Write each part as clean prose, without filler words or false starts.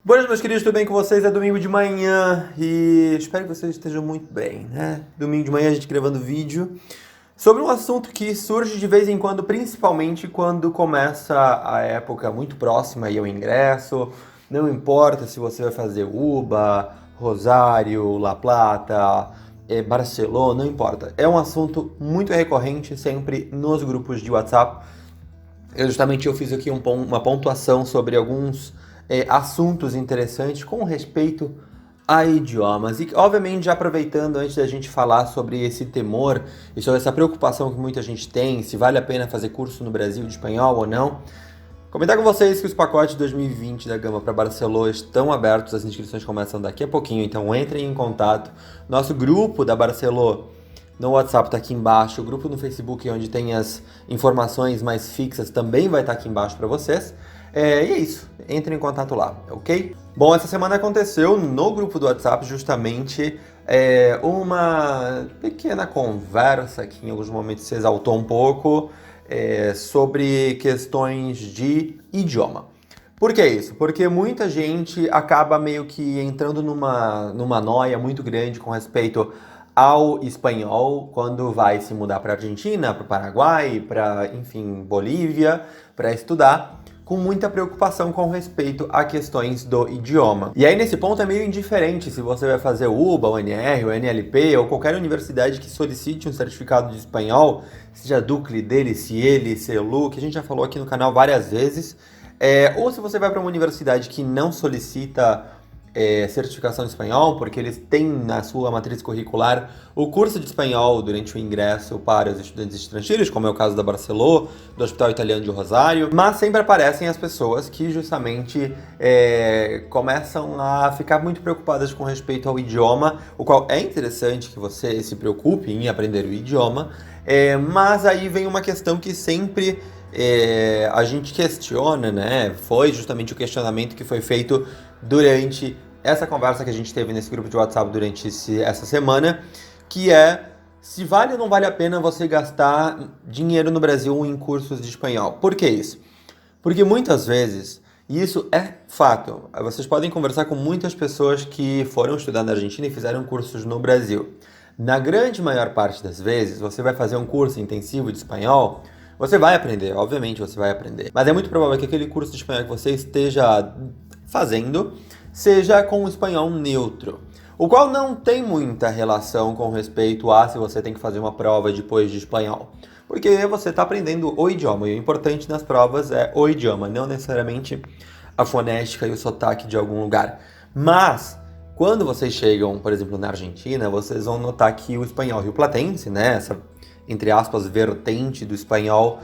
Boa noite, meus queridos, tudo bem com vocês? É domingo de manhã e espero que vocês estejam muito bem, né? Domingo de manhã a gente gravando vídeo sobre um assunto que surge de vez em quando, principalmente quando começa a época muito próxima e ao ingresso. Não importa se você vai fazer UBA, Rosário, La Plata, Barcelona, não importa. É um assunto muito recorrente sempre nos grupos de WhatsApp. Eu fiz aqui uma pontuação sobre alguns assuntos interessantes com respeito a idiomas. E, obviamente, já aproveitando antes da gente falar sobre esse temor e sobre essa preocupação que muita gente tem, se vale a pena fazer curso no Brasil de espanhol ou não, comentar com vocês que os pacotes 2020 da Gama para Barcelona estão abertos, as inscrições começam daqui a pouquinho, então entrem em contato. Nosso grupo da Barcelona no WhatsApp está aqui embaixo, o grupo no Facebook onde tem as informações mais fixas também vai estar aqui embaixo para vocês. E é isso, entrem em contato lá, ok? Bom, essa semana aconteceu no grupo do WhatsApp justamente uma pequena conversa que em alguns momentos se exaltou um pouco sobre questões de idioma. Por que isso? Porque muita gente acaba meio que entrando numa noia muito grande com respeito ao espanhol quando vai se mudar para a Argentina, para o Paraguai, para, enfim, Bolívia, para estudar, com muita preocupação com respeito a questões do idioma. E aí, nesse ponto, é meio indiferente se você vai fazer o UBA, o NR, o NLP ou qualquer universidade que solicite um certificado de espanhol, seja Ducle, dele, Ciele, CELU, que a gente já falou aqui no canal várias vezes, ou se você vai para uma universidade que não solicita certificação de espanhol, porque eles têm na sua matriz curricular o curso de espanhol durante o ingresso para os estudantes estrangeiros, como é o caso da Barcelona, do Hospital Italiano de Rosário, mas sempre aparecem as pessoas que justamente começam a ficar muito preocupadas com respeito ao idioma, o qual é interessante que você se preocupe em aprender o idioma, mas aí vem uma questão que sempre a gente questiona, né? Foi justamente o questionamento que foi feito durante essa conversa que a gente teve nesse grupo de WhatsApp durante essa semana, que é se vale ou não vale a pena você gastar dinheiro no Brasil em cursos de espanhol. Por que isso? Porque muitas vezes, e isso é fato, vocês podem conversar com muitas pessoas que foram estudar na Argentina e fizeram cursos no Brasil. Na grande maior parte das vezes, você vai fazer um curso intensivo de espanhol, você vai aprender, obviamente você vai aprender. Mas é muito provável que aquele curso de espanhol que você esteja fazendo seja com o espanhol neutro, o qual não tem muita relação com respeito a se você tem que fazer uma prova depois de espanhol, porque você está aprendendo o idioma, e o importante nas provas é o idioma, não necessariamente a fonética e o sotaque de algum lugar. Mas, quando vocês chegam, por exemplo, na Argentina, vocês vão notar que o espanhol rioplatense, né, essa, entre aspas, vertente do espanhol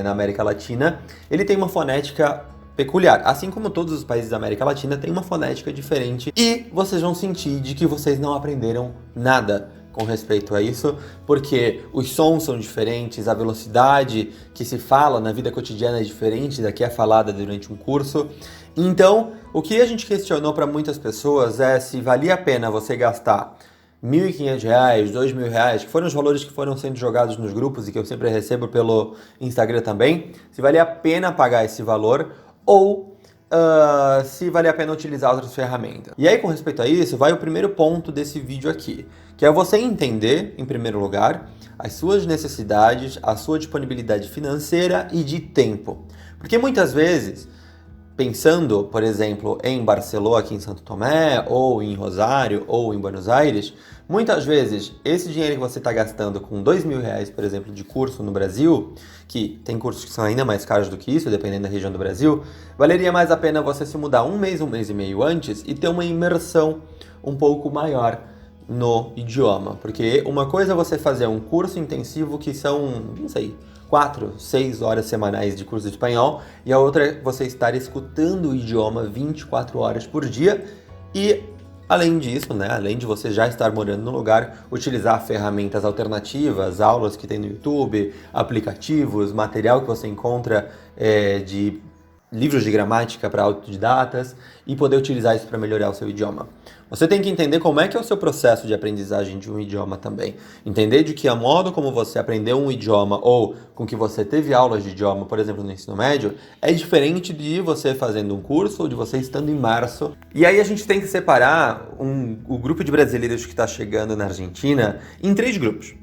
na América Latina, ele tem uma fonética peculiar, assim como todos os países da América Latina têm uma fonética diferente e vocês vão sentir de que vocês não aprenderam nada com respeito a isso, porque os sons são diferentes, a velocidade que se fala na vida cotidiana é diferente da que é falada durante um curso. Então, o que a gente questionou para muitas pessoas é se valia a pena você gastar R$ 1.500, R$ 2.000, que foram os valores que foram sendo jogados nos grupos e que eu sempre recebo pelo Instagram também, se valia a pena pagar esse valor ou se vale a pena utilizar outras ferramentas. E aí, com respeito a isso, vai o primeiro ponto desse vídeo aqui, que é você entender, em primeiro lugar, as suas necessidades, a sua disponibilidade financeira e de tempo. Porque muitas vezes, pensando, por exemplo, em Barcelona, aqui em Santo Tomé, ou em Rosário, ou em Buenos Aires, muitas vezes esse dinheiro que você está gastando com R$ 2.000, por exemplo, de curso no Brasil, que tem cursos que são ainda mais caros do que isso, dependendo da região do Brasil, valeria mais a pena você se mudar um mês e meio antes e ter uma imersão um pouco maior no idioma. Porque uma coisa é você fazer um curso intensivo que são, não sei, 4, 6 horas semanais de curso de espanhol, e a outra é você estar escutando o idioma 24 horas por dia e, além disso, né, além de você já estar morando no lugar, utilizar ferramentas alternativas, aulas que tem no YouTube, aplicativos, material que você encontra de livros de gramática para autodidatas e poder utilizar isso para melhorar o seu idioma. Você tem que entender como é que é o seu processo de aprendizagem de um idioma também. Entender de que a modo como você aprendeu um idioma ou com que você teve aulas de idioma, por exemplo, no ensino médio, é diferente de você fazendo um curso ou de você estando imerso. E aí a gente tem que separar o grupo de brasileiros que está chegando na Argentina em 3 grupos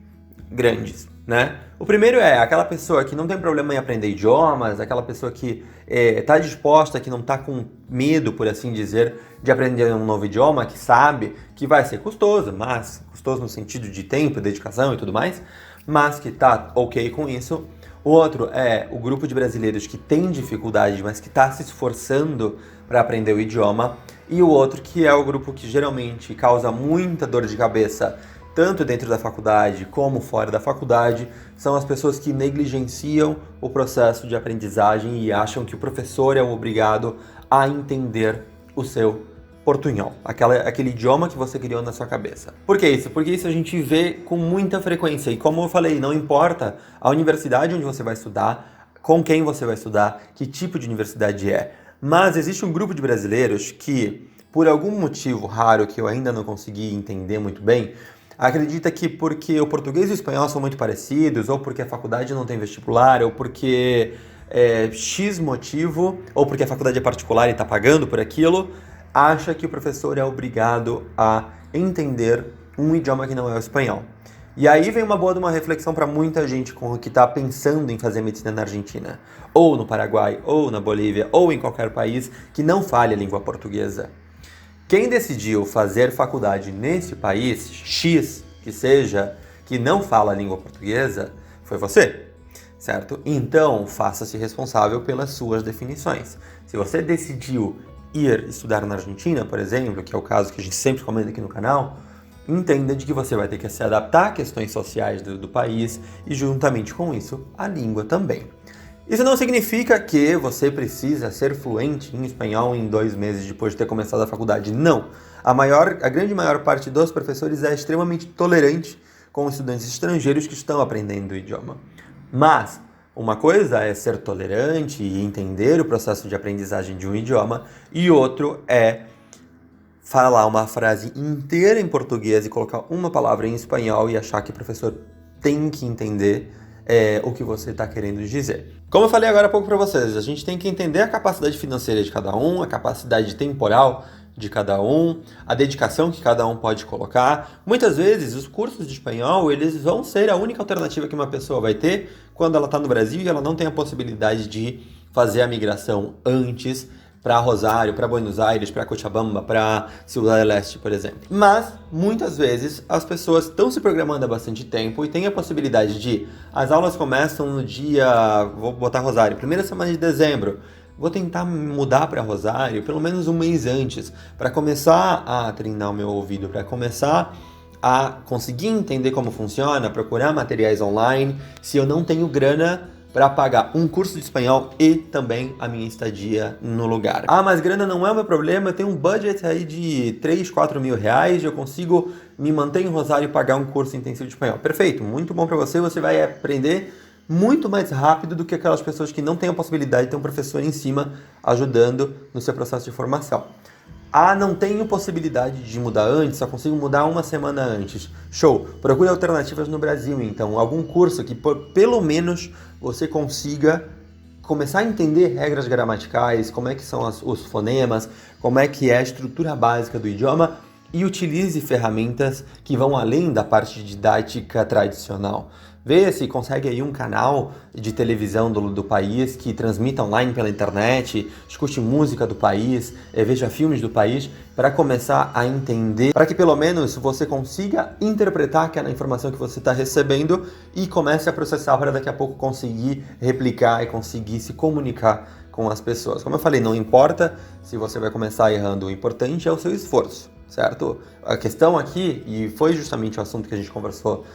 grandes, né? O primeiro é aquela pessoa que não tem problema em aprender idiomas, aquela pessoa que está disposta, que não está com medo, por assim dizer, de aprender um novo idioma, que sabe que vai ser custoso, mas custoso no sentido de tempo, dedicação e tudo mais, mas que está ok com isso. O outro é o grupo de brasileiros que tem dificuldade, mas que está se esforçando para aprender o idioma. E o outro que é o grupo que geralmente causa muita dor de cabeça, tanto dentro da faculdade como fora da faculdade, são as pessoas que negligenciam o processo de aprendizagem e acham que o professor é obrigado a entender o seu portunhol, aquele idioma que você criou na sua cabeça. Por que isso? Porque isso a gente vê com muita frequência. E como eu falei, não importa a universidade onde você vai estudar, com quem você vai estudar, que tipo de universidade é. Mas existe um grupo de brasileiros que, por algum motivo raro que eu ainda não consegui entender muito bem, acredita que porque o português e o espanhol são muito parecidos, ou porque a faculdade não tem vestibular, ou porque X motivo, ou porque a faculdade é particular e está pagando por aquilo, acha que o professor é obrigado a entender um idioma que não é o espanhol. E aí vem uma boa de uma reflexão para muita gente que está pensando em fazer medicina na Argentina, ou no Paraguai, ou na Bolívia, ou em qualquer país que não fale a língua portuguesa. Quem decidiu fazer faculdade nesse país, X que seja, que não fala a língua portuguesa, foi você, certo? Então, faça-se responsável pelas suas definições. Se você decidiu ir estudar na Argentina, por exemplo, que é o caso que a gente sempre comenta aqui no canal, entenda de que você vai ter que se adaptar a questões sociais do país e, juntamente com isso, a língua também. Isso não significa que você precisa ser fluente em espanhol em 2 meses depois de ter começado a faculdade. Não. A grande maior parte dos professores é extremamente tolerante com estudantes estrangeiros que estão aprendendo o idioma. Mas uma coisa é ser tolerante e entender o processo de aprendizagem de um idioma, e outro é falar uma frase inteira em português e colocar uma palavra em espanhol e achar que o professor tem que entender o que você está querendo dizer. Como eu falei agora há pouco para vocês, a gente tem que entender a capacidade financeira de cada um, a capacidade temporal de cada um, a dedicação que cada um pode colocar. Muitas vezes, os cursos de espanhol, eles vão ser a única alternativa que uma pessoa vai ter quando ela está no Brasil e ela não tem a possibilidade de fazer a migração antes para Rosário, para Buenos Aires, para Cochabamba, para Ciudad del Este, por exemplo. Mas, muitas vezes, as pessoas estão se programando há bastante tempo e têm a possibilidade de... As aulas começam no dia... Vou botar Rosário, primeira semana de dezembro. Vou tentar mudar para Rosário pelo menos um mês antes, para começar a treinar o meu ouvido, para começar a conseguir entender como funciona, procurar materiais online, se eu não tenho grana para pagar um curso de espanhol e também a minha estadia no lugar. Ah, mas grana não é o meu problema, eu tenho um budget aí de 3, 4 mil reais, eu consigo me manter em Rosário e pagar um curso intensivo de espanhol. Perfeito, muito bom para você, você vai aprender muito mais rápido do que aquelas pessoas que não têm a possibilidade de ter um professor em cima ajudando no seu processo de formação. Ah, não tenho possibilidade de mudar antes, só consigo mudar uma semana antes. Show! Procure alternativas no Brasil, então. Algum curso que, pelo menos, você consiga começar a entender regras gramaticais, como é que são os fonemas, como é que é a estrutura básica do idioma e utilize ferramentas que vão além da parte didática tradicional. Vê se consegue aí um canal de televisão do país que transmita online pela internet, escute música do país, veja filmes do país, para começar a entender, para que pelo menos você consiga interpretar aquela informação que você está recebendo e comece a processar para daqui a pouco conseguir replicar e conseguir se comunicar com as pessoas. Como eu falei, não importa se você vai começar errando, o importante é o seu esforço, certo? A questão aqui, e foi justamente o assunto que a gente conversou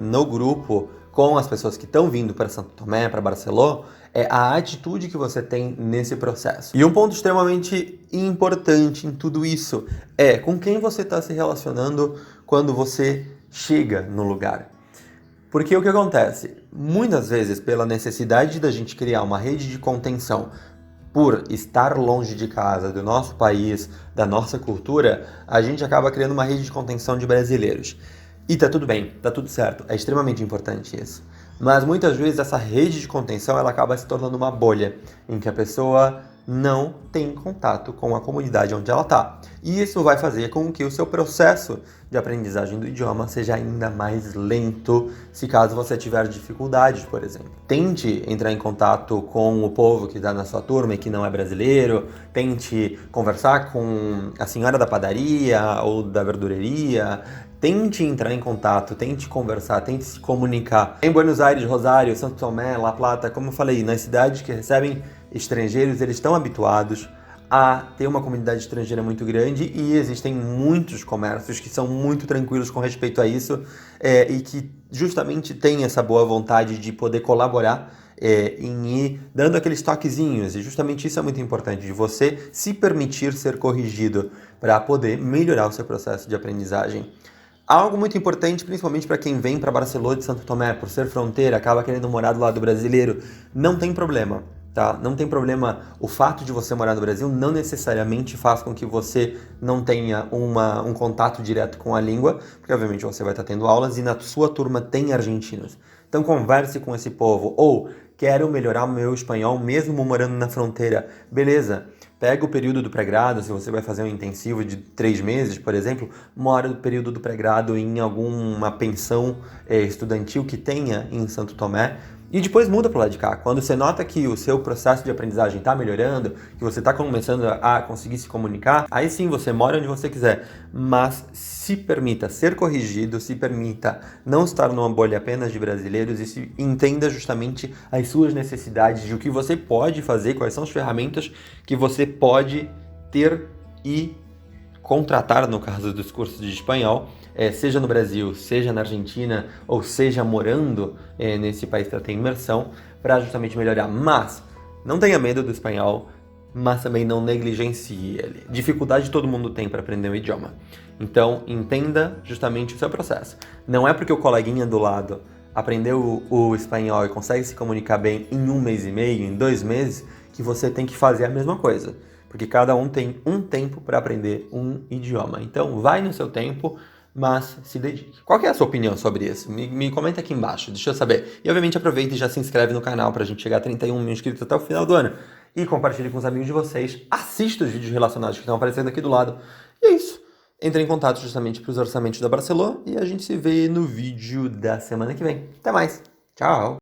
no grupo com as pessoas que estão vindo para Santo Tomé, para Barcelona, é a atitude que você tem nesse processo. E um ponto extremamente importante em tudo isso é com quem você está se relacionando quando você chega no lugar. Porque o que acontece? Muitas vezes, pela necessidade da gente criar uma rede de contenção por estar longe de casa, do nosso país, da nossa cultura, a gente acaba criando uma rede de contenção de brasileiros. E tá tudo bem, tá tudo certo, é extremamente importante isso. Mas muitas vezes essa rede de contenção ela acaba se tornando uma bolha, em que a pessoa não tem contato com a comunidade onde ela está. E isso vai fazer com que o seu processo de aprendizagem do idioma seja ainda mais lento, se caso você tiver dificuldades, por exemplo. Tente entrar em contato com o povo que está na sua turma e que não é brasileiro, tente conversar com a senhora da padaria ou da verdureria, tente entrar em contato, tente conversar, tente se comunicar. Em Buenos Aires, Rosário, Santo Tomé, La Plata, como eu falei, nas cidades que recebem estrangeiros, eles estão habituados a ter uma comunidade estrangeira muito grande e existem muitos comércios que são muito tranquilos com respeito a isso e que justamente têm essa boa vontade de poder colaborar em ir dando aqueles toquezinhos, e justamente isso é muito importante, de você se permitir ser corrigido para poder melhorar o seu processo de aprendizagem. Algo muito importante, principalmente para quem vem para Barcelona de Santo Tomé, por ser fronteira, acaba querendo morar do lado brasileiro, não tem problema, tá? Não tem problema. O fato de você morar no Brasil não necessariamente faz com que você não tenha um contato direto com a língua, porque obviamente você vai estar tendo aulas e na sua turma tem argentinos. Então converse com esse povo. Ou, quero melhorar o meu espanhol mesmo morando na fronteira. Beleza. Pega o período do pré-grado, se você vai fazer um intensivo de 3 meses, por exemplo, mora o período do pré-grado em alguma pensão estudantil que tenha em Santo Tomé e depois muda para o lado de cá. Quando você nota que o seu processo de aprendizagem está melhorando, que você está começando a conseguir se comunicar, aí sim você mora onde você quiser, mas se permita ser corrigido, se permita não estar numa bolha apenas de brasileiros e entenda justamente as suas necessidades, de o que você pode fazer, quais são as ferramentas que você pode ter e contratar, no caso dos cursos de espanhol, seja no Brasil, seja na Argentina, ou seja morando nesse país para ter imersão, para justamente melhorar. Mas não tenha medo do espanhol, mas também não negligencie ele. Dificuldade todo mundo tem para aprender um idioma. Então, entenda justamente o seu processo. Não é porque o coleguinha do lado aprendeu o espanhol e consegue se comunicar bem em 1 mês e meio, em 2 meses, que você tem que fazer a mesma coisa. Porque cada um tem um tempo para aprender um idioma. Então, vai no seu tempo, mas se dedique. Qual que é a sua opinião sobre isso? Me comenta aqui embaixo, deixa eu saber. E, obviamente, aproveita e já se inscreve no canal para a gente chegar a 31 mil inscritos até o final do ano. E compartilhe com os amigos de vocês. Assista os vídeos relacionados que estão aparecendo aqui do lado. E é isso. Entre em contato justamente para os orçamentos da Barcelona e a gente se vê no vídeo da semana que vem. Até mais. Tchau.